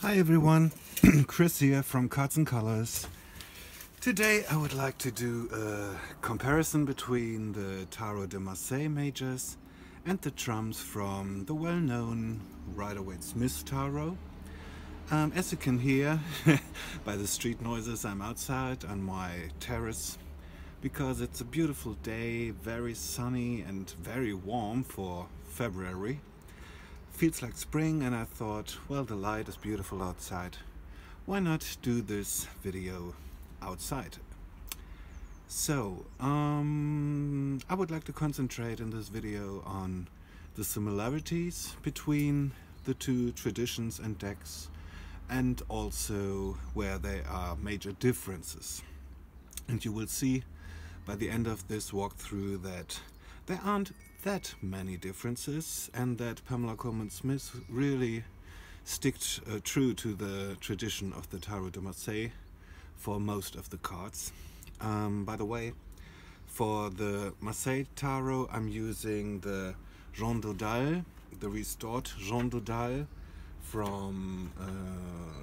Hi everyone, Chris here from Cards.n.Colors. Today I would like to do a comparison between the Tarot de Marseille Majors and the Trumps from the well-known Rider Waite Smith Tarot. As you can hear by the street noises, I'm outside on my terrace because it's a beautiful day, very sunny and very warm for February. Feels like spring, and I thought, well, the light is beautiful outside. Why not do this video outside? So, I would like to concentrate in this video on the similarities between the two traditions and decks, and also where there are major differences. And you will see by the end of this walkthrough that there aren't that many differences, and that Pamela Colman-Smith really sticked true to the tradition of the Tarot de Marseille for most of the cards. By the way, for the Marseille Tarot I'm using the Jean Dodal, the restored Jean Dodal from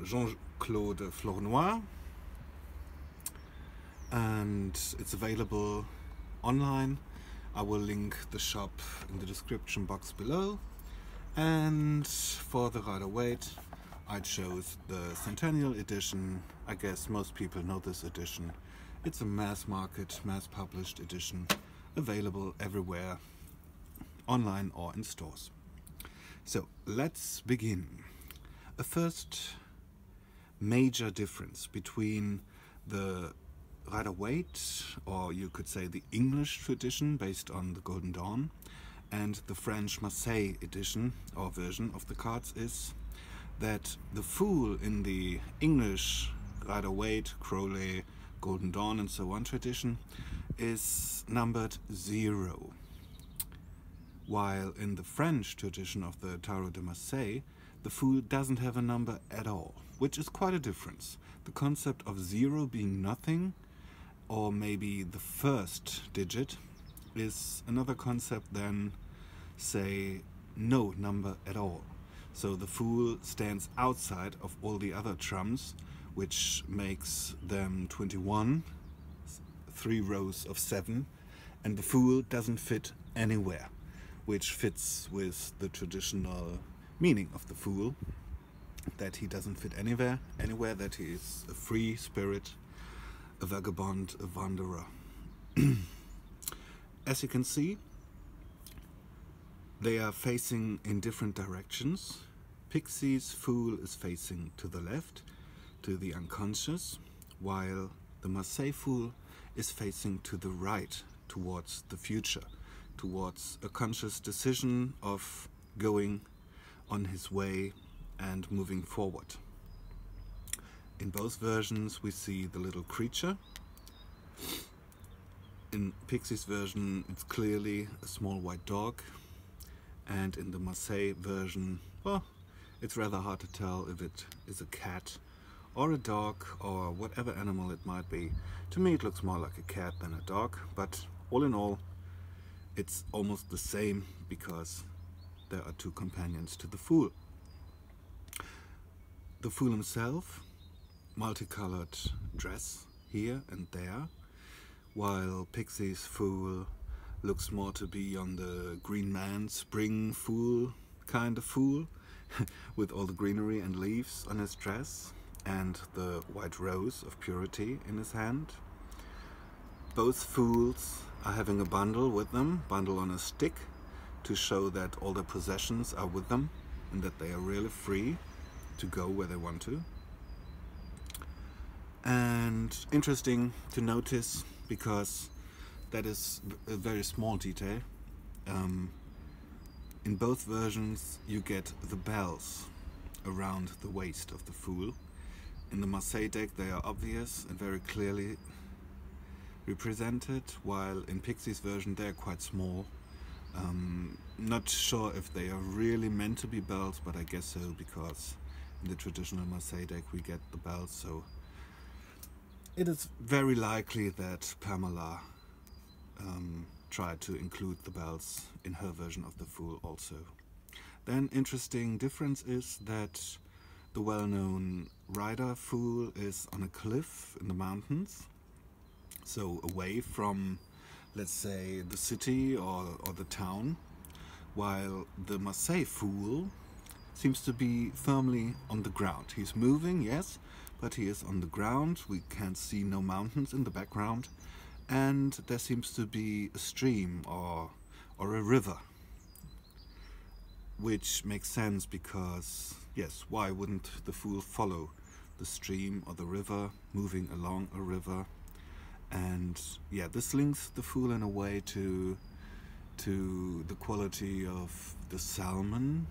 Jean-Claude Flournoy, and it's available online. I will link the shop in the description box below. And for the Rider Waite, I chose the Centennial edition. I guess most people know this edition. It's a mass market, mass published edition, available everywhere, online or in stores. So let's begin. A first major difference between the Rider Waite, or you could say the English tradition based on the Golden Dawn, and the French Marseille edition or version of the cards is that the Fool in the English Rider Waite, Crowley, Golden Dawn and so on tradition is numbered 0, while in the French tradition of the Tarot de Marseille the Fool doesn't have a number at all, which is quite a difference. The concept of 0 being nothing, or maybe the first digit, is another concept than, say, no number at all. So the Fool stands outside of all the other trumps, which makes them 21, 3 rows of 7, and the Fool doesn't fit anywhere, which fits with the traditional meaning of the Fool, that he doesn't fit anywhere, that he is a free spirit, a vagabond, a wanderer. As you can see, they are facing in different directions. Pixie's Fool is facing to the left, to the unconscious, while the Marseille Fool is facing to the right, towards the future, towards a conscious decision of going on his way and moving forward. In both versions we see the little creature. In Pixie's version it's clearly a small white dog, and in the Marseille version, well, it's rather hard to tell if it is a cat or a dog or whatever animal it might be. To me it looks more like a cat than a dog, but all in all it's almost the same because there are two companions to the Fool. The Fool himself, multicolored dress here and there, while Pixie's Fool looks more to be on the Green Man, spring Fool kind of Fool, with all the greenery and leaves on his dress and the white rose of purity in his hand. Both Fools are having a bundle with them, bundle on a stick, to show that all their possessions are with them and that they are really free to go where they want to. And interesting to notice, because that is a very small detail, in both versions you get the bells around the waist of the Fool. In the Marseille deck they are obvious and very clearly represented, while in Pixie's version they're quite small. Not sure if they are really meant to be bells, but I guess so, because in the traditional Marseille deck we get the bells, so it is very likely that Pamela tried to include the bells in her version of the Fool also. Then interesting difference is that The well-known Rider Fool is on a cliff in the mountains, so away from, let's say, the city or the town, while the Marseille Fool seems to be firmly on the ground. He's moving, yes, but he is on the ground. We can't see no mountains in the background, and there seems to be a stream or a river, which makes sense because, yes, why wouldn't the Fool follow the stream or the river, moving along a river? And yeah, this links the Fool in a way to the quality of the salmon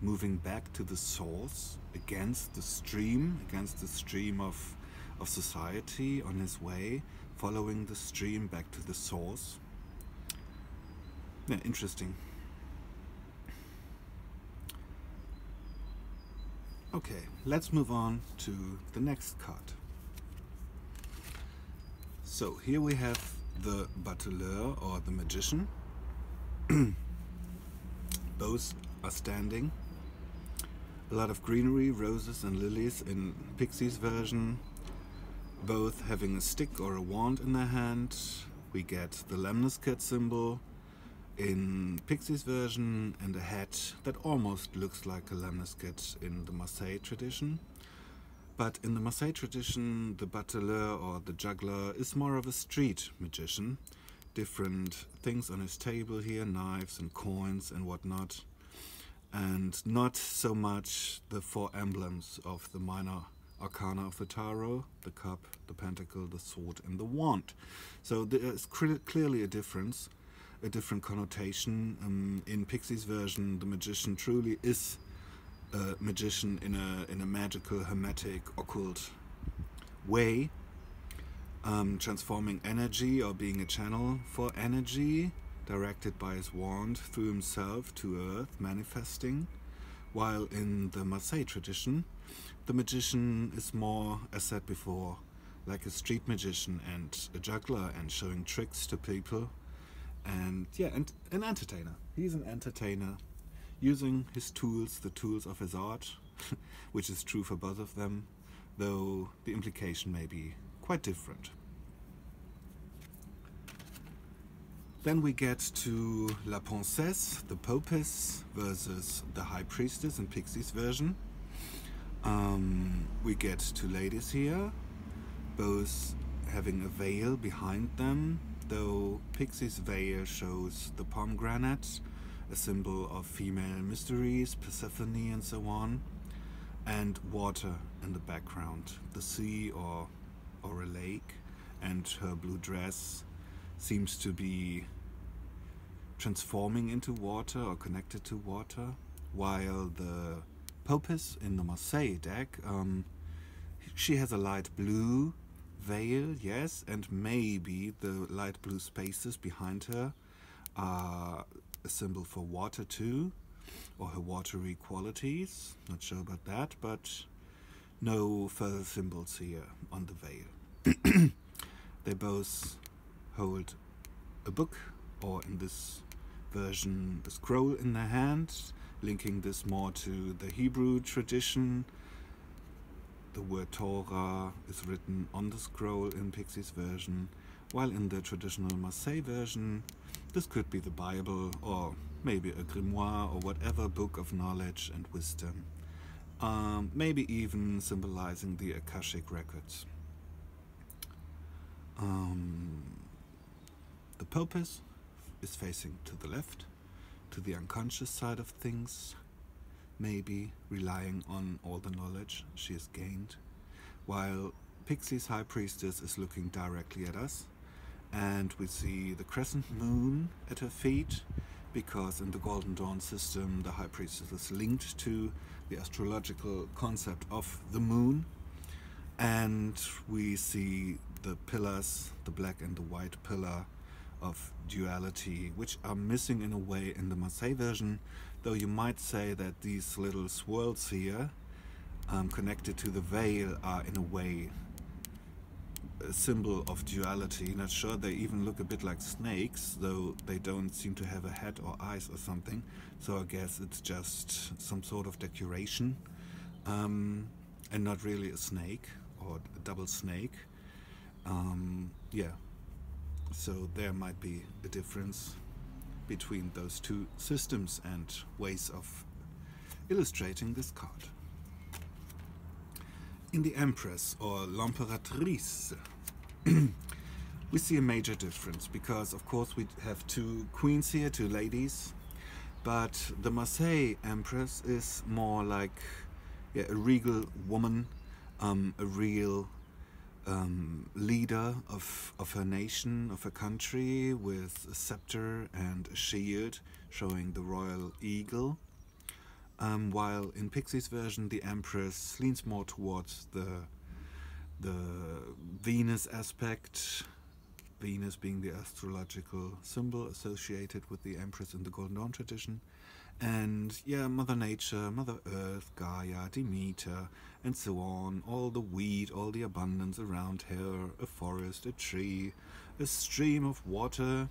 moving back to the source, against the stream of society, on his way, following the stream back to the source. Yeah, interesting. Okay, let's move on to the next card. So here we have the Bateleur, or the Magician. Both are standing. A lot of greenery, roses and lilies in Pixie's version, both having a stick or a wand in their hand. We get the lemniscate symbol in Pixie's version and a hat that almost looks like a lemniscate in the Marseille tradition. But in the Marseille tradition, the bateleur, or the juggler, is more of a street magician. Different things on his table here, knives and coins and whatnot. And not so much the four emblems of the minor arcana of the tarot: the cup, the pentacle, the sword and the wand. So there is clearly a difference, a different connotation. In Pixie's version, the magician truly is a magician in a magical, hermetic, occult way, transforming energy or being a channel for energy, directed by his wand through himself to earth, manifesting. While in the Marseille tradition, the magician is more, as said before, like a street magician and a juggler, and showing tricks to people. And yeah, and an entertainer. He's an entertainer, using his tools, the tools of his art, which is true for both of them, though the implication may be quite different. Then we get to La Princesse, the Popess, versus the High Priestess in Pixie's version. We get two ladies here, both having a veil behind them, though Pixie's veil shows the pomegranate, a symbol of female mysteries, Persephone and so on, and water in the background, the sea or a lake, and her blue dress seems to be transforming into water or connected to water, while the Popess in the Marseille deck, she has a light blue veil, yes, and maybe the light blue spaces behind her are a symbol for water too, or her watery qualities. Not sure about that, but no further symbols here on the veil. They both hold a book, or in this version, a scroll in their hands, linking this more to the Hebrew tradition. The word Torah is written on the scroll in Pixie's version, while in the traditional Marseille version, this could be the Bible, or maybe a grimoire, or whatever book of knowledge and wisdom. Maybe even symbolizing the Akashic records. The Popess is facing to the left, to the unconscious side of things, maybe relying on all the knowledge she has gained, while Pixie's High Priestess is looking directly at us, and we see the crescent moon at her feet, because in the Golden Dawn system the High Priestess is linked to the astrological concept of the moon, and we see the pillars, the black and the white pillar of duality, which are missing in a way in the Marseille version, though you might say that these little swirls here, connected to the veil, are in a way a symbol of duality. Not sure, they even look a bit like snakes, though they don't seem to have a head or eyes or something, so I guess it's just some sort of decoration. and not really a snake or a double snake. Yeah, so there might be a difference between those two systems and ways of illustrating this card. In the Empress or L'Impératrice, we see a major difference because, of course, we have two queens here, two ladies, but the Marseille Empress is more like, yeah, a regal woman, a real leader of her nation, of her country, with a scepter and a shield showing the royal eagle. While in Pixie's version, the Empress leans more towards the Venus aspect, Venus being the astrological symbol associated with the Empress in the Golden Dawn tradition. And yeah, Mother Nature, Mother Earth, Gaia, Demeter, and so on, all the wheat, all the abundance around her, a forest, a tree, a stream of water.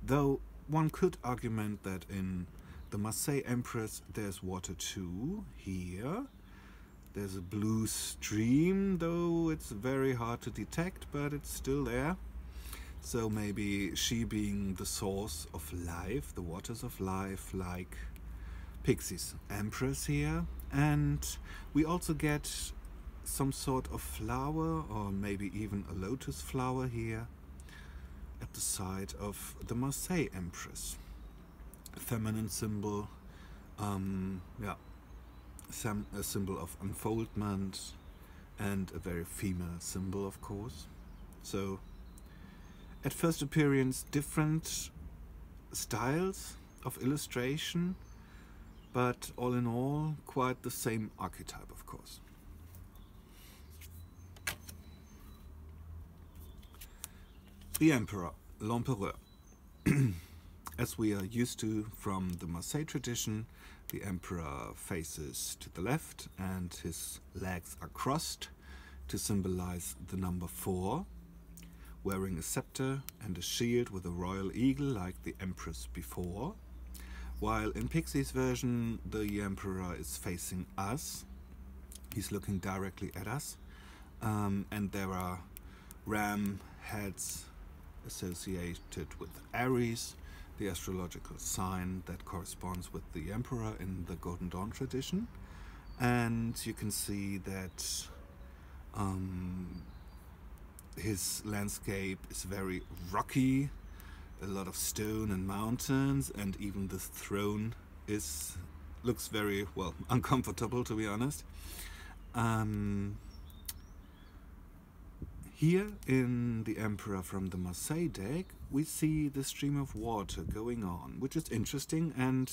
Though one could argument that in the Marseille Empress there's water too. Here there's a blue stream, though it's very hard to detect, but it's still there. So maybe she being the source of life, the waters of life, like Pixie's Empress here. And we also get some sort of flower, or maybe even a lotus flower here at the side of the Marseille Empress. A feminine symbol, yeah, a symbol of unfoldment, and a very female symbol, of course. So at first appearance, different styles of illustration, but all in all, quite the same archetype, of course. The Emperor, l'Empereur. As we are used to from the Marseille tradition, the Emperor faces to the left and his legs are crossed to symbolize the number 4, wearing a scepter and a shield with a royal eagle like the Empress before. While in Pixie's version, the Emperor is facing us. He's looking directly at us, and there are ram heads associated with Aries, the astrological sign that corresponds with the Emperor in the Golden Dawn tradition. And you can see that his landscape is very rocky, a lot of stone and mountains, and even the throne looks very, well, uncomfortable, to be honest. Here in the Emperor from the Marseille deck, we see the stream of water going on, which is interesting, and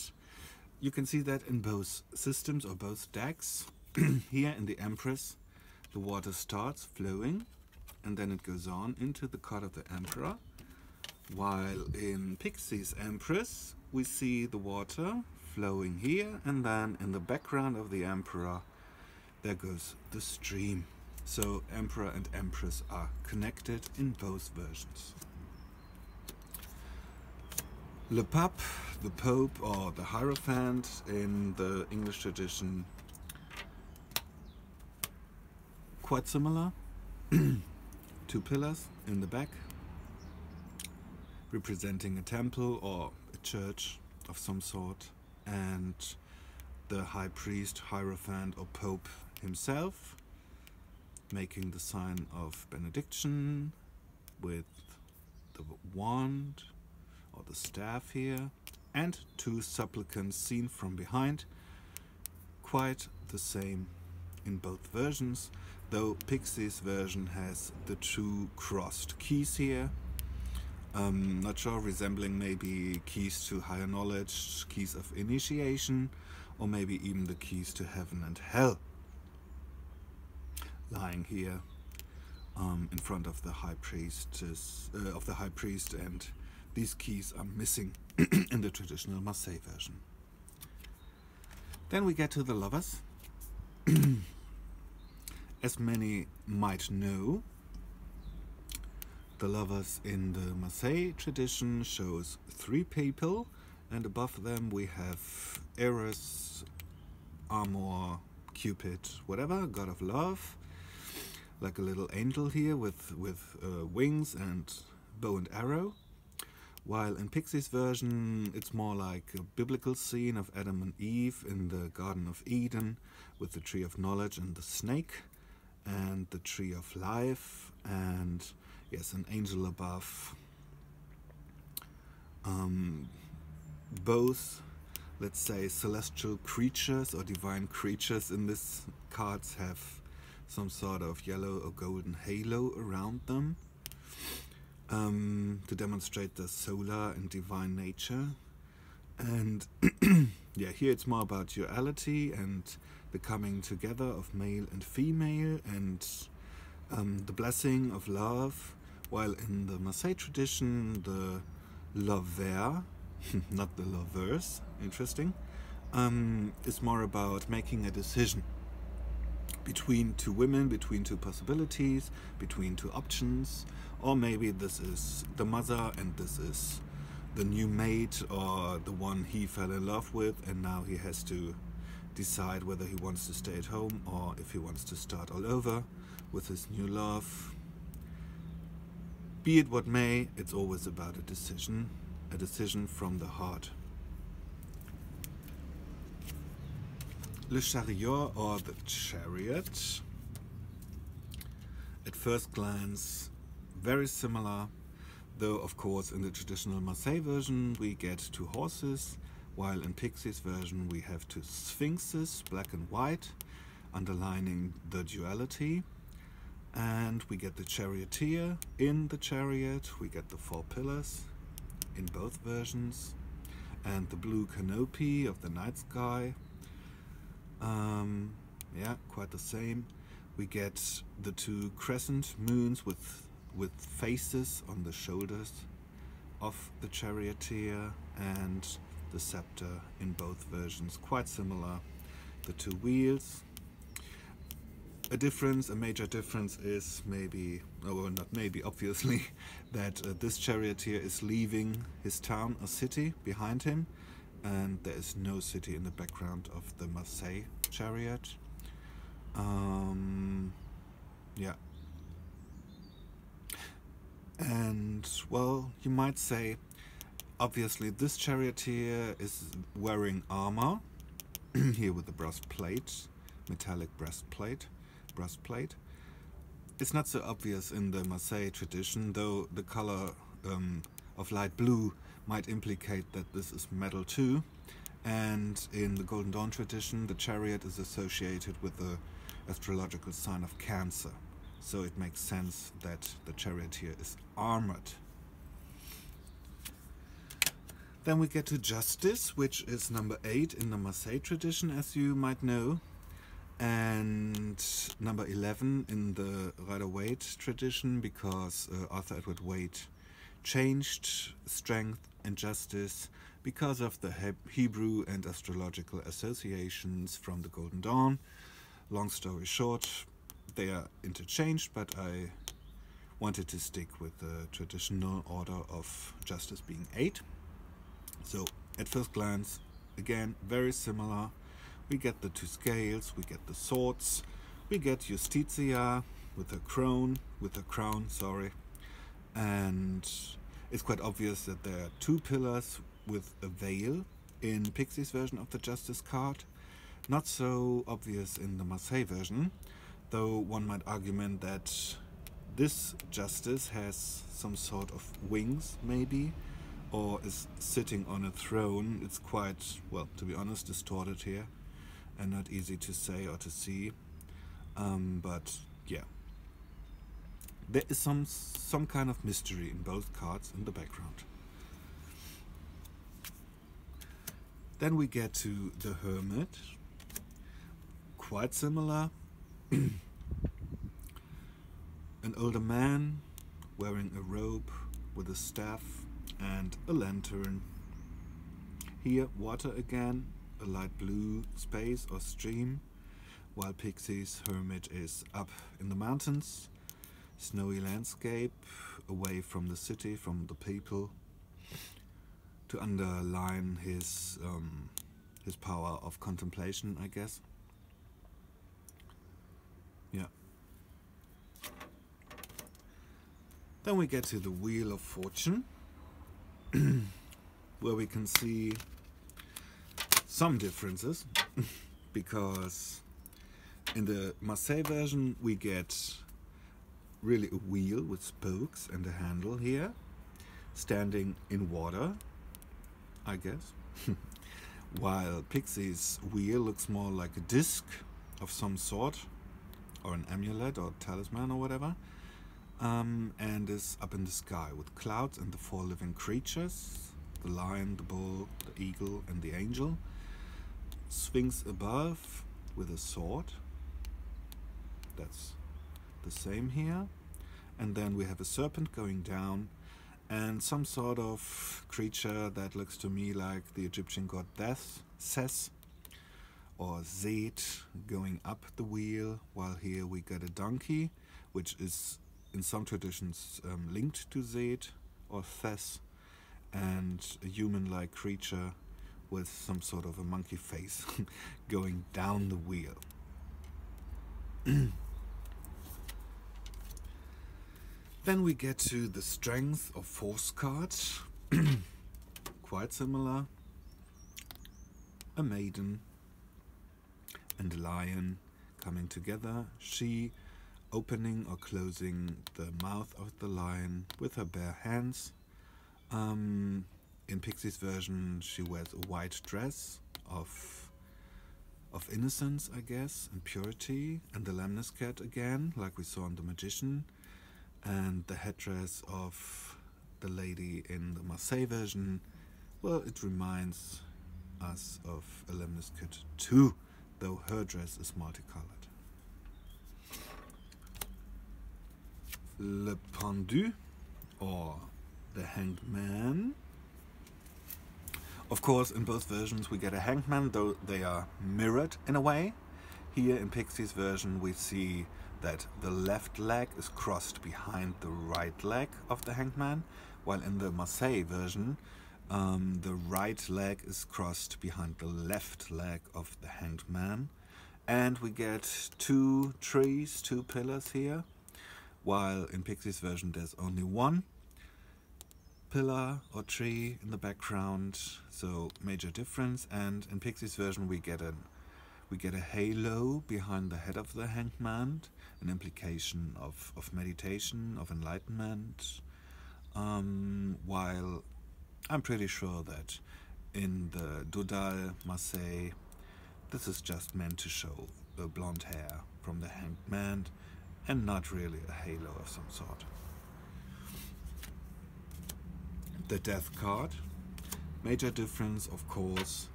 you can see that in both systems or both decks. Here in the Empress, the water starts flowing, and then it goes on into the card of the Emperor. While in Pixie's Empress, we see the water flowing here, and then in the background of the Emperor, there goes the stream. So Emperor and Empress are connected in both versions. Le Pape, the Pope, or the Hierophant in the English tradition, quite similar. 2 pillars in the back, representing a temple or a church of some sort, and the High Priest, Hierophant, or Pope himself, making the sign of benediction with the wand or the staff here, and 2 supplicants seen from behind, quite the same in both versions, though Pixie's version has the 2 crossed keys here. Not sure, resembling maybe keys to higher knowledge, keys of initiation, or maybe even the keys to heaven and hell, lying here in front of the high priest, and these keys are missing in the traditional Marseille version. Then we get to the lovers. As many might know, the lovers in the Marseille tradition shows 3 people, and above them we have Eros, Amor, Cupid, whatever, god of love, like a little angel here with wings and bow and arrow. While in Pixie's version, it's more like a biblical scene of Adam and Eve in the Garden of Eden with the tree of knowledge and the snake and the tree of life, and yes, an angel above. Both, let's say, celestial creatures or divine creatures in this cards have some sort of yellow or golden halo around them. To demonstrate the solar and divine nature. And yeah, here it's more about duality and the coming together of male and female and the blessing of love, while in the Marseille tradition the lover, not the lovers, interesting, is more about making a decision between two women, between two possibilities, between two options. Or maybe this is the mother and this is the new mate or the one he fell in love with, and now he has to decide whether he wants to stay at home or if he wants to start all over with his new love. Be it what may, it's always about a decision from the heart. Le Chariot, or the Chariot. At first glance, very similar, though of course in the traditional Marseille version we get two horses, while in Pixie's version we have two sphinxes, black and white, underlining the duality. And we get the charioteer in the chariot, we get the 4 pillars in both versions, and the blue canopy of the night sky. Yeah, quite the same. We get the 2 crescent moons with faces on the shoulders of the charioteer, and the scepter in both versions, quite similar. The 2 wheels. A major difference is maybe, or not maybe, obviously, that this charioteer is leaving his town or city behind him, and there is no city in the background of the Marseille chariot. Yeah. And, well, you might say, obviously this charioteer is wearing armor, here with the breastplate, metallic breastplate. It's not so obvious in the Marseille tradition, though the color of light blue might implicate that this is metal too. And in the Golden Dawn tradition, the chariot is associated with the astrological sign of Cancer. So it makes sense that the charioteer is armored. Then we get to Justice, which is number 8 in the Marseille tradition, as you might know, and number 11 in the Rider Waite tradition, because Arthur Edward Waite changed Strength and Justice because of the Hebrew and astrological associations from the Golden Dawn. Long story short, they are interchanged, but I wanted to stick with the traditional order of Justice being 8. So at first glance, again, very similar. We get the 2 scales, we get the swords, we get Justitia with a crown, and it's quite obvious that there are 2 pillars with a veil in Pixie's version of the Justice card. Not so obvious in the Marseille version, though one might argue that this Justice has some sort of wings, maybe, or is sitting on a throne. It's quite, well, to be honest, distorted here and not easy to say or to see, but yeah, there is some kind of mystery in both cards in the background. Then we get to the Hermit, quite similar. An older man wearing a robe with a staff and a lantern. Here, water again, a light blue space or stream, while Pixie's Hermit is up in the mountains, snowy landscape, away from the city, from the people, to underline his power of contemplation, I guess. Yeah. Then we get to the Wheel of Fortune, where we can see some differences, because in the Marseille version we get really a wheel with spokes and a handle here, standing in water, I guess. While Pixie's wheel looks more like a disc of some sort, or an amulet or talisman or whatever, and is up in the sky with clouds and the 4 living creatures, the lion, the bull, the eagle and the angel. Sphinx above with a sword, that's the same here, and then we have a serpent going down and some sort of creature that looks to me like the Egyptian god Death, Ses, or Zed, going up the wheel, while here we got a donkey, which is in some traditions linked to Zed or Thes, and a human-like creature with some sort of a monkey face going down the wheel. Then we get to the Strength or Force card. Quite similar. A maiden and a lion coming together. She opening or closing the mouth of the lion with her bare hands. In Pixie's version she wears a white dress of innocence, I guess, and purity, and the lemniscate again, like we saw in the Magician, and the headdress of the lady in the Marseille version, well, it reminds us of a lemniscate too, though her dress is multicolored. Le Pendu, or the Hanged Man. Of course, in both versions we get a hanged man, though they are mirrored in a way. Here in Pixie's version we see that the left leg is crossed behind the right leg of the hanged man, while in the Marseille version the right leg is crossed behind the left leg of the hanged man. And we get 2 trees, 2 pillars here, while in Pixie's version there's only 1 pillar or tree in the background, so major difference. And in Pixie's version we get a halo behind the head of the hanged man, an implication of meditation, of enlightenment, while I'm pretty sure that in the Dodal Marseille this is just meant to show the blonde hair from the hanged man and not really a halo of some sort. The Death card. Major difference, of course,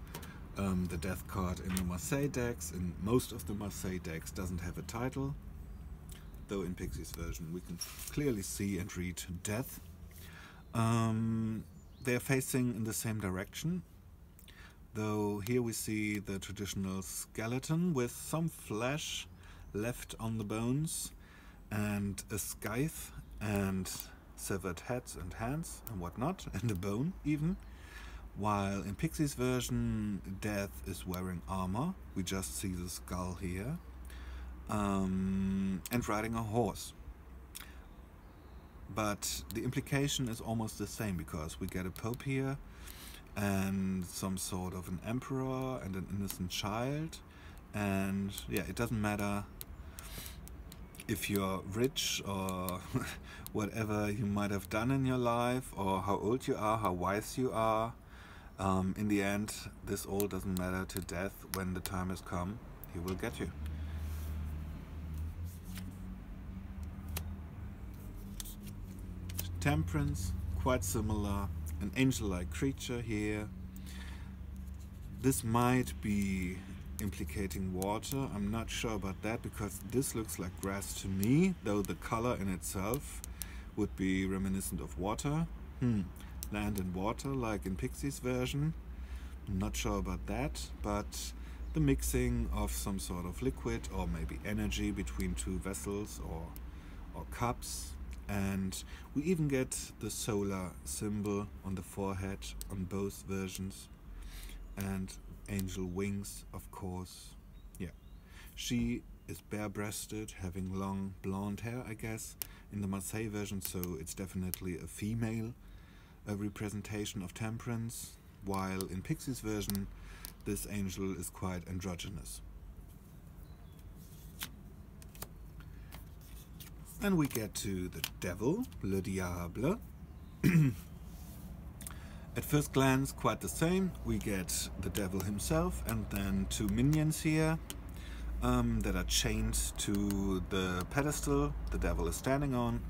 the Death card in the Marseille decks, in most of the Marseille decks, doesn't have a title, though in Pixie's version we can clearly see and read Death. They're facing in the same direction, though here we see the traditional skeleton with some flesh left on the bones, and a scythe and severed heads and hands and whatnot, and a bone even, while in Pixie's version Death is wearing armor. We just see the skull here, and riding a horse. But the implication is almost the same, because we get a pope here and some sort of an emperor and an innocent child, and yeah, it doesn't matter if you're rich or whatever you might have done in your life, or how old you are, how wise you are. In the end, this all doesn't matter to Death. When the time has come, he will get you. Temperance, quite similar, an angel-like creature here. This might be implicating water, I'm not sure about that, because this looks like grass to me, though the color in itself would be reminiscent of water. Land and water, like in Pixie's version. Not sure about that, but the mixing of some sort of liquid or maybe energy between 2 vessels or cups. And we even get the solar symbol on the forehead on both versions, and angel wings, of course. Yeah, she is bare-breasted, having long blonde hair, I guess, in the Marseille version, so it's definitely a female representation of temperance, while in Pixie's version this angel is quite androgynous. And we get to the devil, Le Diable. At first glance, quite the same. We get the devil himself and then two minions here that are chained to the pedestal the devil is standing on.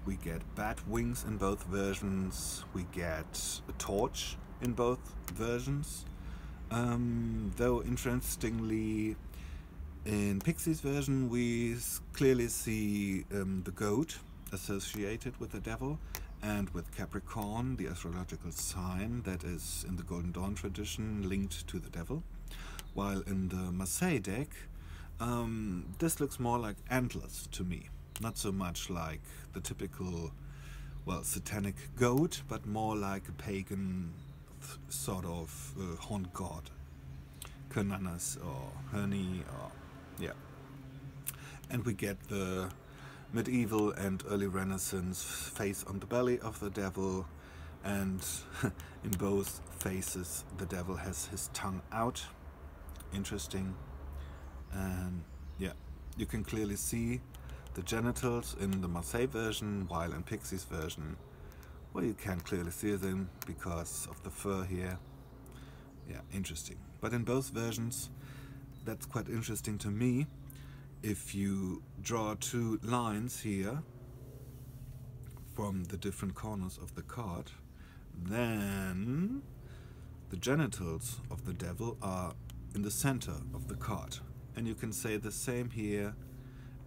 We get bat wings in both versions. We get a torch in both versions. Though interestingly, in Pixie's version we clearly see the goat associated with the devil and with Capricorn, the astrological sign that is in the Golden Dawn tradition linked to the devil. While in the Marseille deck, this looks more like antlers to me. Not so much like the typical, well, satanic goat, but more like a pagan sort of horned god. Cernunnos or Hermit, or yeah. And we get the medieval and early Renaissance face on the belly of the devil, and in both faces the devil has his tongue out. Interesting. And yeah, you can clearly see the genitals in the Marseille version, while in Pixie's version, well, you can't clearly see them because of the fur here. Yeah, interesting. But in both versions, that's quite interesting to me. If you draw two lines here from the different corners of the card, then the genitals of the devil are in the center of the card. And you can say the same here.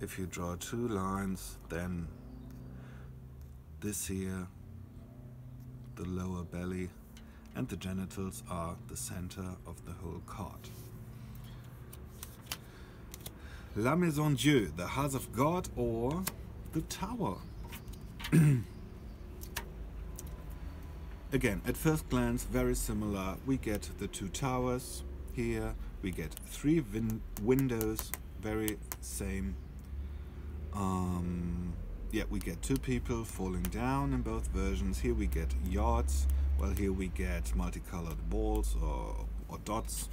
If you draw two lines, then this here, the lower belly, and the genitals are the center of the whole card. La Maison Dieu, the House of God, or the Tower. Again, at first glance, very similar. We get the two towers here. We get three windows, very same. Yeah, we get two people falling down in both versions. Here we get yachts, while here we get multicolored balls or dots.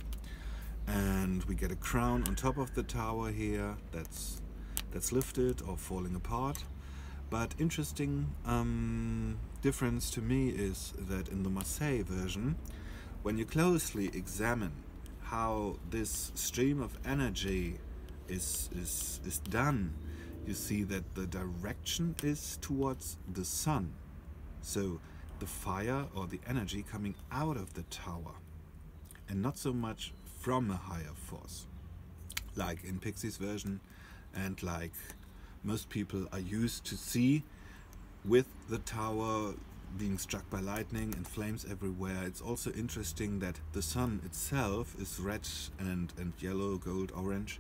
And we get a crown on top of the tower here that's lifted or falling apart. But interesting difference to me is that in the Marseille version, when you closely examine how this stream of energy is done, you see that the direction is towards the sun. So the fire or the energy coming out of the tower, and not so much from a higher force, like in Pixie's version, and like most people are used to see with the tower being struck by lightning and flames everywhere. It's also interesting that the sun itself is red and yellow, gold, orange,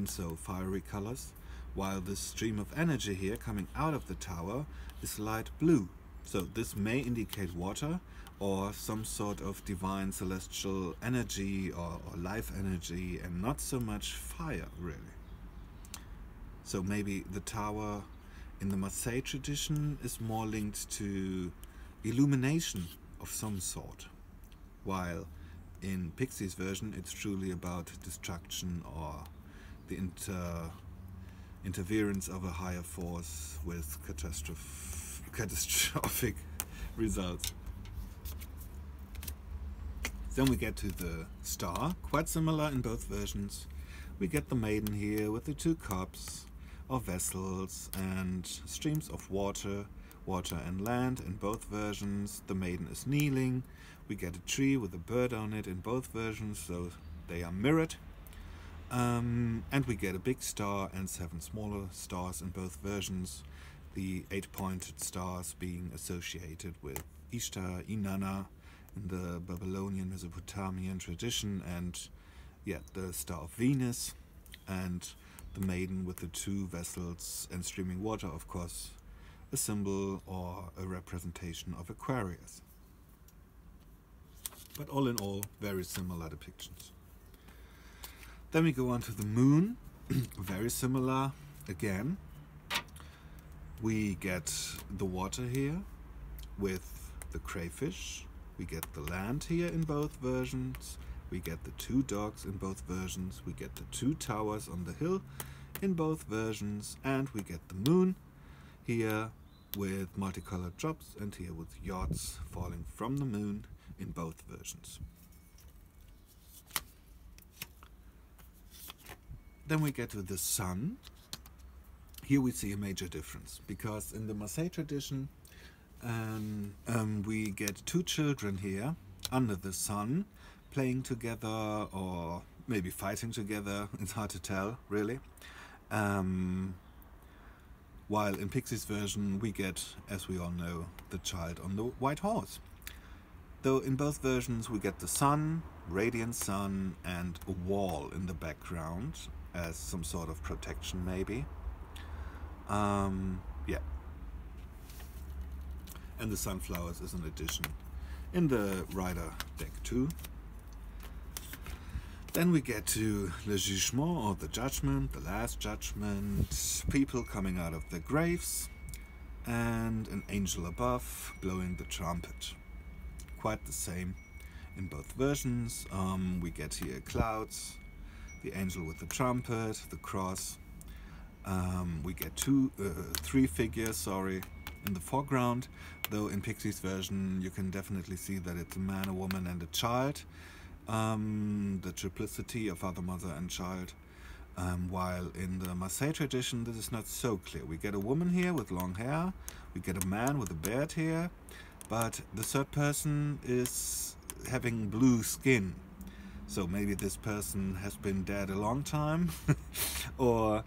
so fiery colors, while the stream of energy here coming out of the tower is light blue. So this may indicate water or some sort of divine celestial energy or life energy, and not so much fire, really. So maybe the tower in the Marseille tradition is more linked to illumination of some sort, while in Pixie's version it's truly about destruction or the interference of a higher force with catastrophic results. Then we get to the star, quite similar in both versions. We get the maiden here with the two cups or vessels and streams of water and land in both versions. The maiden is kneeling. We get a tree with a bird on it in both versions, so they are mirrored. And we get a big star and 7 smaller stars in both versions. The 8-pointed stars being associated with Ishtar, Inanna in the Babylonian Mesopotamian tradition, and yeah, the Star of Venus, and the maiden with the 2 vessels and streaming water, of course, a symbol or a representation of Aquarius. But all in all, very similar depictions. Then we go on to the moon, very similar again. We get the water here with the crayfish. We get the land here in both versions. We get the two dogs in both versions. We get the two towers on the hill in both versions. And we get the moon here with multicolored drops and here with yachts falling from the moon in both versions. Then we get to the sun. Here we see a major difference, because in the Marseille tradition we get two children here under the sun playing together, or maybe fighting together, it's hard to tell really. While in Pixie's version we get, as we all know, the child on the white horse. Though in both versions we get the sun, radiant sun, and a wall in the background as some sort of protection maybe. Yeah. And the sunflowers is an addition in the Rider deck too. Then we get to Le Jugement, or the judgment, the last judgment, people coming out of their graves, and an angel above blowing the trumpet. Quite the same in both versions. We get here clouds, the angel with the trumpet, the cross. We get three figures, in the foreground, though in Pixie's version you can definitely see that it's a man, a woman, and a child. The triplicity of father, mother, and child. While in the Marseille tradition this is not so clear. We get a woman here with long hair, we get a man with a beard here, but the third person is having blue skin. So maybe this person has been dead a long time, or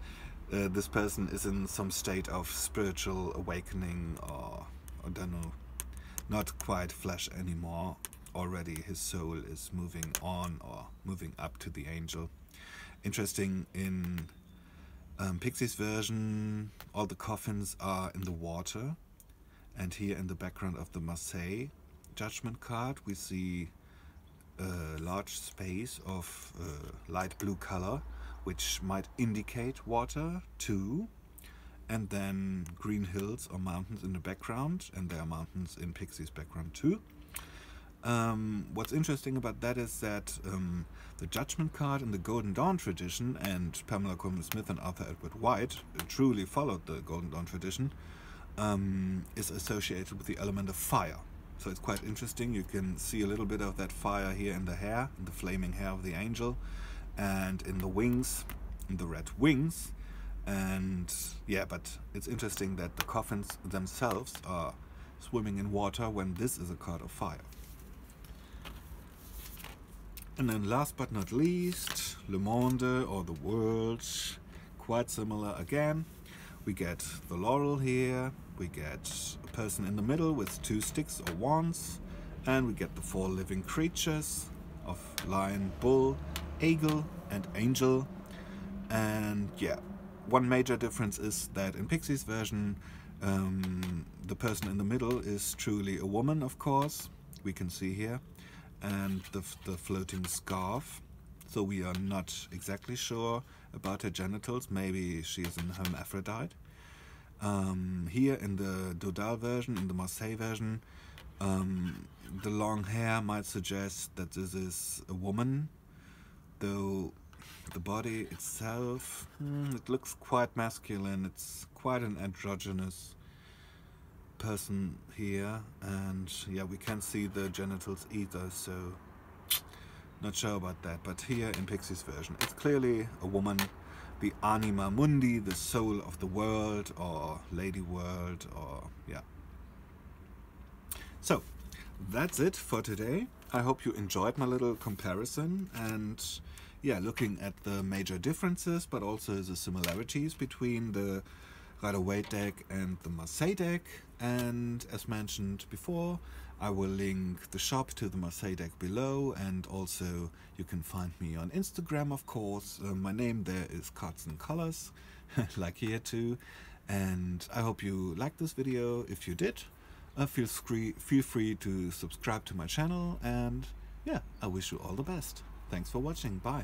this person is in some state of spiritual awakening, or I don't know, not quite flesh anymore. Already his soul is moving on, or moving up to the angel. Interesting, in Pixie's version all the coffins are in the water, and here in the background of the Marseille judgment card we see a large space of light blue color, which might indicate water too, and then green hills or mountains in the background, and there are mountains in Pixie's background too. What's interesting about that is that the judgment card in the Golden Dawn tradition, and Pamela Colman Smith and Arthur Edward White truly followed the Golden Dawn tradition, is associated with the element of fire. So it's quite interesting. You can see a little bit of that fire here in the hair, in the flaming hair of the angel, and in the wings, in the red wings. And yeah, but it's interesting that the coffins themselves are swimming in water when this is a card of fire. And then last but not least, Le Monde, or the world, quite similar again. We get the laurel here, we get a person in the middle with two sticks or wands, and we get the four living creatures of lion, bull, eagle, and angel. And yeah, one major difference is that in Pixie's version the person in the middle is truly a woman, of course, we can see here, and the floating scarf. So we are not exactly sure about her genitals. Maybe she is an hermaphrodite. Here in the Dodal version, in the Marseille version, the long hair might suggest that this is a woman, though the body itself, it looks quite masculine. It's quite an androgynous person here, and yeah, we can't see the genitals either, so not sure about that. But here in Pixie's version it's clearly a woman, the anima mundi, the soul of the world, or lady world, or yeah. So that's it for today. I hope you enjoyed my little comparison, and yeah, looking at the major differences but also the similarities between the Rider Waite deck and the Marseille deck. And as mentioned before, I will link the shop to the Marseille deck below, and also you can find me on Instagram, of course. My name there is Cards.n.Colors, like here too. And I hope you liked this video. If you did, feel free to subscribe to my channel, and yeah, I wish you all the best. Thanks for watching. Bye.